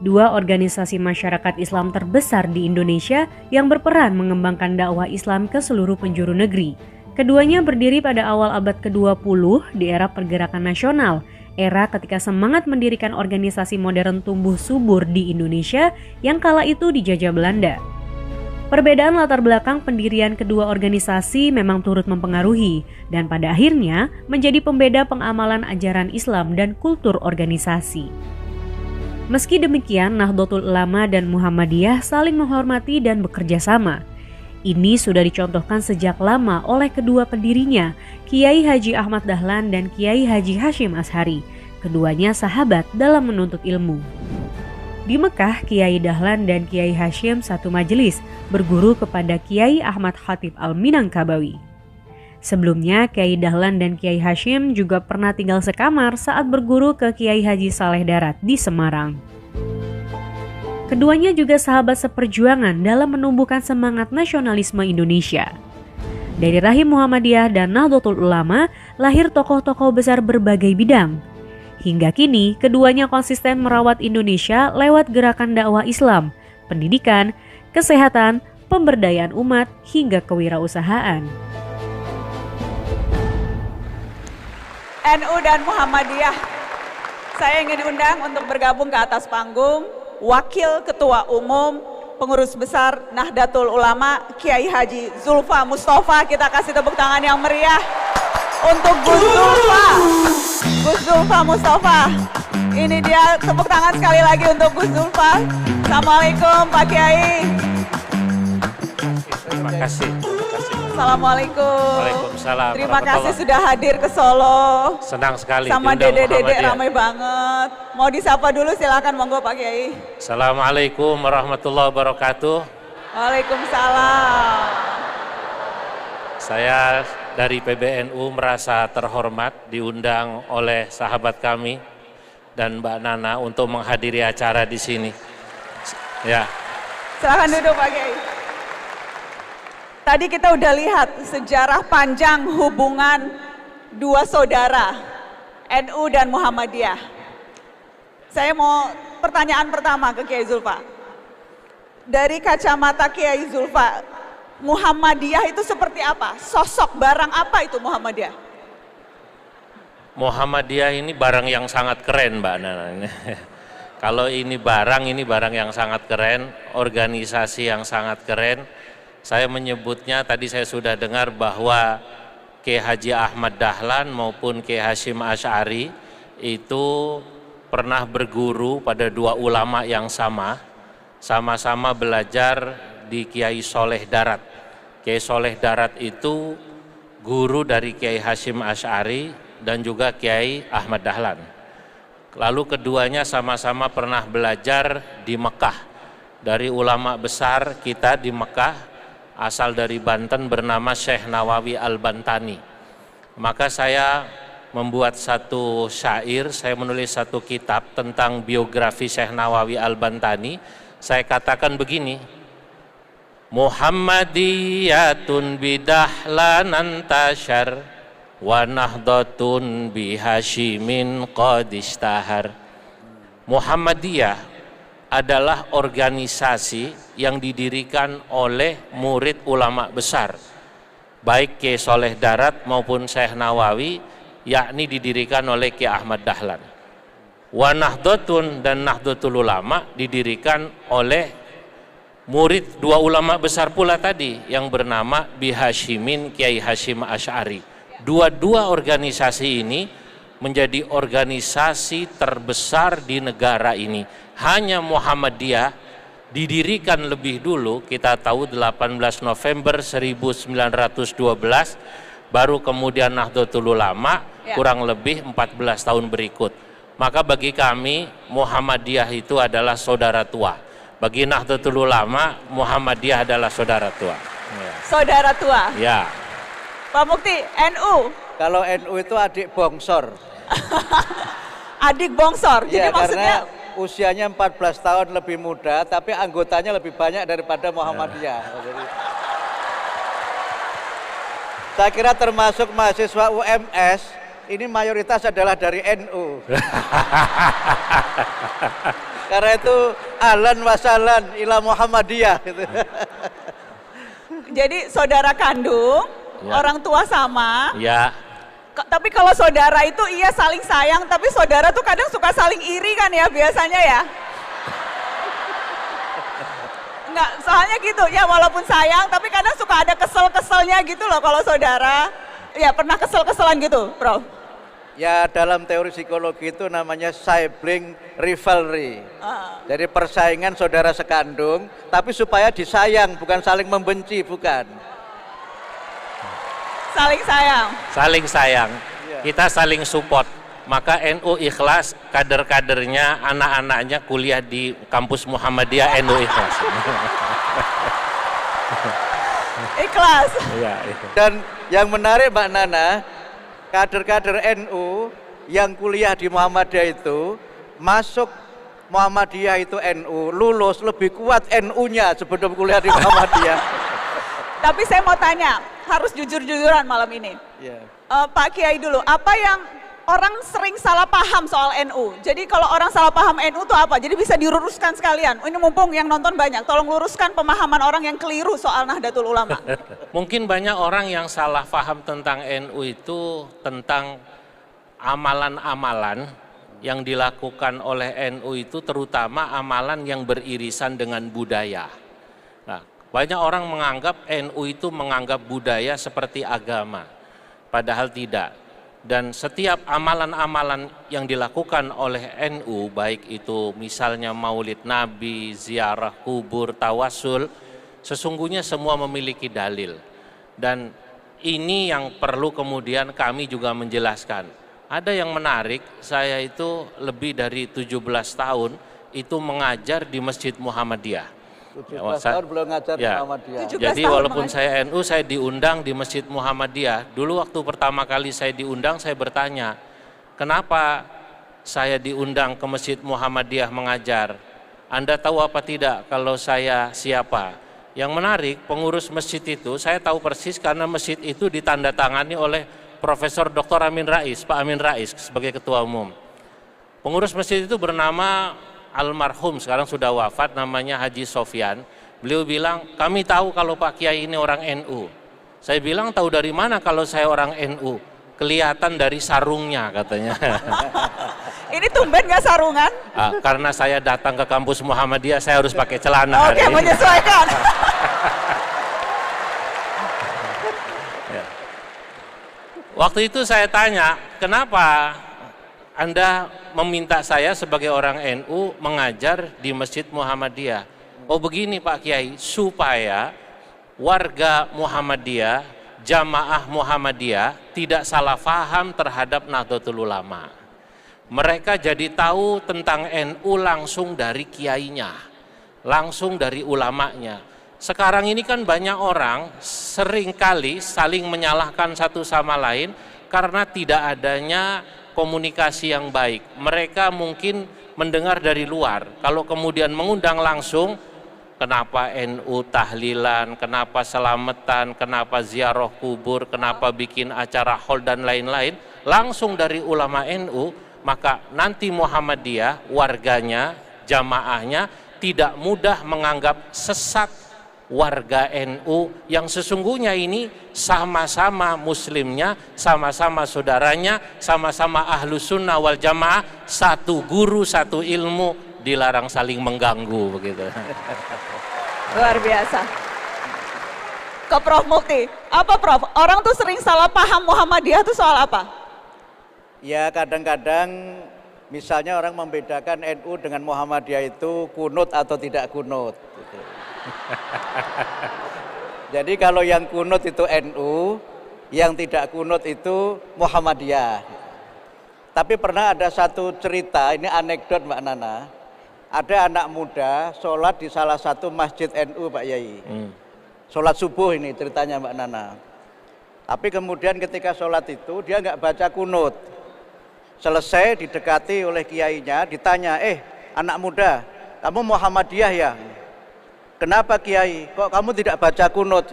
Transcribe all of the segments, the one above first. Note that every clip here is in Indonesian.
dua organisasi masyarakat Islam terbesar di Indonesia yang berperan mengembangkan dakwah Islam ke seluruh penjuru negeri. Keduanya berdiri pada awal abad ke-20 di era pergerakan nasional, era ketika semangat mendirikan organisasi modern tumbuh subur di Indonesia yang kala itu dijajah Belanda. Perbedaan latar belakang pendirian kedua organisasi memang turut mempengaruhi dan pada akhirnya menjadi pembeda pengamalan ajaran Islam dan kultur organisasi. Meski demikian, Nahdlatul Ulama dan Muhammadiyah saling menghormati dan bekerja sama. Ini sudah dicontohkan sejak lama oleh kedua pendirinya, Kiai Haji Ahmad Dahlan dan Kiai Haji Hasyim Asy'ari. Keduanya sahabat dalam menuntut ilmu. Di Mekah, Kiai Dahlan dan Kiai Hasyim satu majelis berguru kepada Kiai Ahmad Khatib Al-Minangkabawi. Sebelumnya, Kiai Dahlan dan Kiai Hasyim juga pernah tinggal sekamar saat berguru ke Kiai Haji Saleh Darat di Semarang. Keduanya juga sahabat seperjuangan dalam menumbuhkan semangat nasionalisme Indonesia. Dari rahim Muhammadiyah dan Nahdlatul Ulama lahir tokoh-tokoh besar berbagai bidang. Hingga kini, keduanya konsisten merawat Indonesia lewat gerakan dakwah Islam, pendidikan, kesehatan, pemberdayaan umat, hingga kewirausahaan. NU dan Muhammadiyah, saya ingin undang untuk bergabung ke atas panggung Wakil Ketua Umum Pengurus Besar Nahdlatul Ulama Kiai Haji Zulfa Mustafa. Kita kasih tepuk tangan yang meriah untuk Gus Zulfa. Gus Zulfa Mustafa. Ini dia, tepuk tangan sekali lagi untuk Gus Zulfa. Assalamualaikum Pak Kiai. Terima kasih. Assalamualaikum. Waalaikumsalam. Terima kasih sudah hadir ke Solo. Senang sekali. Sama dedek-dedek ramai banget. Mau disapa dulu, silakan monggo Pak Kiai. Assalamualaikum warahmatullahi wabarakatuh. Waalaikumsalam. Saya dari PBNU merasa terhormat diundang oleh sahabat kami dan Mbak Nana untuk menghadiri acara di sini. Ya. Silakan duduk Pak Kiai. Tadi kita udah lihat sejarah panjang hubungan dua saudara, NU dan Muhammadiyah. Saya mau pertanyaan pertama ke Kiai Zulfa. Dari kacamata Kiai Zulfa, Muhammadiyah itu seperti apa? Sosok barang apa itu Muhammadiyah? Muhammadiyah ini barang yang sangat keren Mbak Nana. Kalau ini barang yang sangat keren, organisasi yang sangat keren. Saya menyebutnya, tadi saya sudah dengar bahwa Kiai Haji Ahmad Dahlan maupun Kiai Hasyim Asy'ari itu pernah berguru pada dua ulama yang sama-sama belajar di Kiai Saleh Darat. Kiai Saleh Darat itu guru dari Kiai Hasyim Asy'ari dan juga Kiai Ahmad Dahlan. Lalu keduanya sama-sama pernah belajar di Mekah dari ulama besar kita di Mekah, asal dari Banten bernama Syekh Nawawi Al-Bantani. Maka saya membuat satu syair, saya menulis satu kitab tentang biografi Syekh Nawawi Al-Bantani. Saya katakan begini, Muhammadiyatun bidahlan antashar wa nahdhatun bihasyimin qadishtahar. Muhammadiyah adalah organisasi yang didirikan oleh murid ulama besar, baik Kiai Saleh Darat maupun Syekh Nawawi, yakni didirikan oleh Kiai Ahmad Dahlan. Wa Nahdlatun dan Nahdlatul Ulama didirikan oleh murid dua ulama besar pula tadi yang bernama Bihasyimin Kiai Hasyim Asy'ari. Dua-dua organisasi ini menjadi organisasi terbesar di negara ini. Hanya Muhammadiyah didirikan lebih dulu, kita tahu 18 November 1912, baru kemudian Nahdlatul Ulama kurang lebih 14 tahun berikut. Maka bagi kami Muhammadiyah itu adalah saudara tua. Bagi Nahdlatul Ulama, Muhammadiyah adalah saudara tua. Ya. Saudara tua? Ya. Pak Mukti, NU? Kalau NU itu adik bongsor. Adik bongsor, jadi Ya, maksudnya karena usianya 14 tahun lebih muda, tapi anggotanya lebih banyak daripada Muhammadiyah. Jadi, saya kira termasuk mahasiswa UMS, ini mayoritas adalah dari NU. Karena itu ahlan wasalan ila Muhammadiyah gitu. Jadi saudara kandung, Ya. orang tua sama. Ya, Tapi kalau saudara itu iya saling sayang, tapi saudara tuh kadang suka saling iri kan ya biasanya ya. Enggak, soalnya gitu ya, walaupun sayang tapi kadang suka ada kesel-keselnya gitu loh kalau saudara. Ya pernah kesel-keselan gitu, Prof? Ya dalam teori psikologi itu namanya sibling rivalry. Jadi persaingan saudara sekandung, tapi supaya disayang, bukan saling membenci, bukan. Saling sayang. saling sayang. Iya. Kita saling support. Maka NU Ikhlas, kader-kadernya, anak-anaknya kuliah di kampus Muhammadiyah NU Ikhlas. Ikhlas. Iya. Dan yang menarik Mbak Nana, kader-kader NU yang kuliah di Muhammadiyah itu masuk Muhammadiyah itu NU, lulus lebih kuat NU-nya sebelum kuliah di Muhammadiyah. Tapi saya mau tanya, harus jujur-jujuran malam ini. Ya. Pak Kiai dulu, apa yang orang sering salah paham soal NU? Jadi kalau orang salah paham NU itu apa? Jadi bisa diluruskan sekalian. Ini mumpung yang nonton banyak, tolong luruskan pemahaman orang yang keliru soal Nahdlatul Ulama. Mungkin banyak orang yang salah paham tentang NU itu tentang amalan-amalan yang dilakukan oleh NU itu, terutama amalan yang beririsan dengan budaya. Nah, banyak orang menganggap NU itu menganggap budaya seperti agama, padahal tidak. Dan setiap amalan-amalan yang dilakukan oleh NU, baik itu misalnya maulid Nabi, ziarah kubur, tawasul, sesungguhnya semua memiliki dalil. Dan ini yang perlu kemudian kami juga menjelaskan. Ada yang menarik, saya itu lebih dari 17 tahun itu mengajar di Masjid Muhammadiyah. 17 tahun belum ngajar di Ya. Muhammadiyah. 17 Jadi tahun walaupun mengajar. saya NU, saya diundang di Masjid Muhammadiyah. Dulu waktu pertama kali saya diundang, saya bertanya, kenapa saya diundang ke Masjid Muhammadiyah mengajar? Anda tahu apa tidak kalau saya siapa? Yang menarik, pengurus masjid itu, saya tahu persis karena masjid itu ditandatangani oleh Profesor Dr. Amin Rais, Pak Amin Rais sebagai ketua umum. Pengurus masjid itu bernama almarhum, sekarang sudah wafat, namanya Haji Sofyan. Beliau bilang, kami tahu kalau Pak Kiai ini orang NU. Saya bilang, tahu dari mana kalau saya orang NU? Kelihatan dari sarungnya katanya. Ini tumben gak sarungan? Karena saya datang ke kampus Muhammadiyah, saya harus pakai celana. Oke, hari ini. menyesuaikan. Waktu itu saya tanya, kenapa Anda meminta saya sebagai orang NU mengajar di Masjid Muhammadiyah? Oh begini Pak Kiai, supaya warga Muhammadiyah, jamaah Muhammadiyah tidak salah faham terhadap Nahdlatul Ulama. Mereka jadi tahu tentang NU langsung dari kiainya, langsung dari ulamanya. Sekarang ini kan banyak orang seringkali saling menyalahkan satu sama lain karena tidak adanya komunikasi yang baik. Mereka mungkin mendengar dari luar, kalau kemudian mengundang langsung, kenapa NU tahlilan, kenapa selamatan, kenapa ziarah kubur, kenapa bikin acara haul dan lain-lain, langsung dari ulama NU, maka nanti Muhammadiyah, warganya, jamaahnya tidak mudah menganggap sesat warga NU yang sesungguhnya ini sama-sama muslimnya, sama-sama saudaranya, sama-sama ahlu sunnah wal jamaah, satu guru, satu ilmu, dilarang saling mengganggu begitu. Luar biasa. Ke Prof Mukti, apa Prof? Orang tuh sering salah paham Muhammadiyah itu soal apa? Ya kadang-kadang misalnya orang membedakan NU dengan Muhammadiyah itu kunut atau tidak kunut. Gitu. Jadi kalau yang kunut itu NU, yang tidak kunut itu Muhammadiyah. Tapi pernah ada satu cerita, ini anekdot Mbak Nana. Ada anak muda sholat di salah satu masjid NU Pak Yai. Sholat subuh ini ceritanya Mbak Nana. Tapi kemudian ketika sholat itu dia nggak baca kunut. Selesai didekati oleh kiainya, ditanya, anak muda, kamu Muhammadiyah ya? Kenapa Kiai? Kok kamu tidak baca kunut?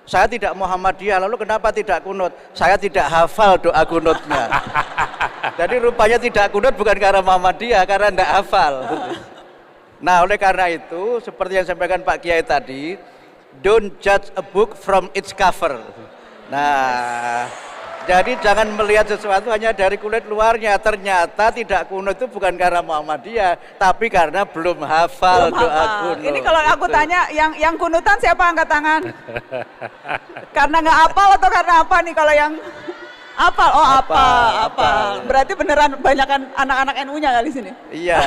Saya tidak Muhammadiyah, lalu kenapa tidak kunut? Saya tidak hafal doa kunutnya. Jadi rupanya tidak kunut bukan karena Muhammadiyah, karena tidak hafal. Nah, oleh karena itu, seperti yang disampaikan Pak Kiai tadi, don't judge a book from its cover. Nah, jadi jangan melihat sesuatu hanya dari kulit luarnya. Ternyata tidak kunut itu bukan karena Muhammadiyah, tapi karena belum hafal doa kunut. Ini kalau aku tanya, yang kunutan siapa angkat tangan? Karena nggak hafal atau karena apa nih kalau yang hafal? Oh hafal. Berarti beneran banyakan anak-anak NU-nya kali sini. Iya.